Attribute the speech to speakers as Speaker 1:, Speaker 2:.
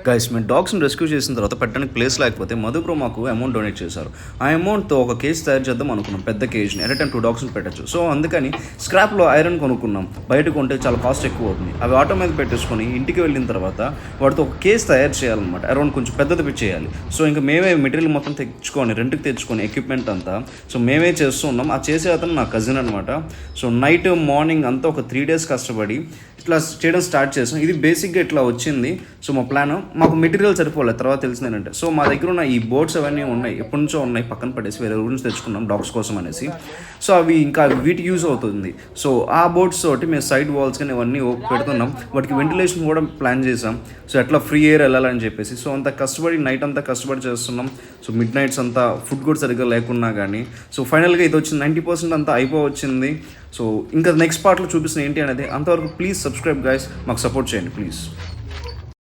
Speaker 1: Guys, మేము డాగ్స్ని rescue చేసిన తర్వాత పెట్టడానికి ప్లేస్ లేకపోతే మధు బ్రో మాకు అమౌంట్ డొనేట్ చేశారు. ఆ అమౌంట్తో ఒక కేజ్ తయారు చేద్దాం అనుకున్నాం, పెద్ద కేజ్ని. ఎట్ టైం 2 డాగ్స్ని పెట్టచ్చు. సో అందుకని స్క్రాప్లో ఐరన్ కొనుక్కున్నాం. బయట కొంటే చాలా కాస్ట్ ఎక్కువ అవుతుంది. అవి ఆటో మీద పెట్టేసుకొని ఇంటికి వెళ్ళిన తర్వాత వాటితో ఒక కేజ్ తయారు చేయాలన్నమాట. అరౌండ్ కొంచెం పెద్దది చేయాలి. సో ఇంకా మేమే మెటీరియల్ మొత్తం తెచ్చుకొని, రెంట్కి తెచ్చుకొని, ఎక్విప్మెంట్ అంతా సో మేమే చేస్తూ ఉన్నాం. ఆ చేసే అతను నా కజిన్ అనమాట. సో నైట్ మార్నింగ్ అంతా ఒక 3 days కష్టపడి ఇట్లా చేయడం స్టార్ట్ చేసాం. ఇది బేసిక్గా ఇట్లా వచ్చింది. సో మా ప్లాన్, మాకు మెటీరియల్ సరిపోలేదు. తర్వాత తెలిసింది ఏంటంటే, సో మా దగ్గర ఉన్న ఈ బోర్డ్స్ అవన్నీ ఉన్నాయి, ఎప్పటి నుంచో ఉన్నాయి, పక్కన పడేసి వేరే ఊరి నుంచి తెచ్చుకున్నాం డాగ్స్ కోసం అనేసి. సో అవి ఇంకా వీటికి యూజ్ అవుతుంది. సో ఆ బోర్డ్స్ తోటి మేము సైడ్ వాల్స్ కానీ ఇవన్నీ పెడుతున్నాం. వాటికి వెంటిలేషన్ కూడా ప్లాన్ చేసాం. సో ఎట్లా ఫ్రీ ఎయిర్ వెళ్ళాలని చెప్పేసి. సో అంత కష్టపడి నైట్ అంతా కష్టపడి చేస్తున్నాం. సో మిడ్ నైట్స్ అంతా ఫుడ్ కూడా సరిగ్గా లేకున్నా కానీ. సో ఫైనల్గా ఇది వచ్చింది, 90% అంతా అయిపోవచ్చింది. సో ఇంకా నెక్స్ట్ పార్ట్లో చూపిస్తున్న ఏంటి అనేది. అంతవరకు ప్లీజ్ సబ్స్క్రైబ్ గైస్, మాకు సపోర్ట్ చేయండి ప్లీజ్.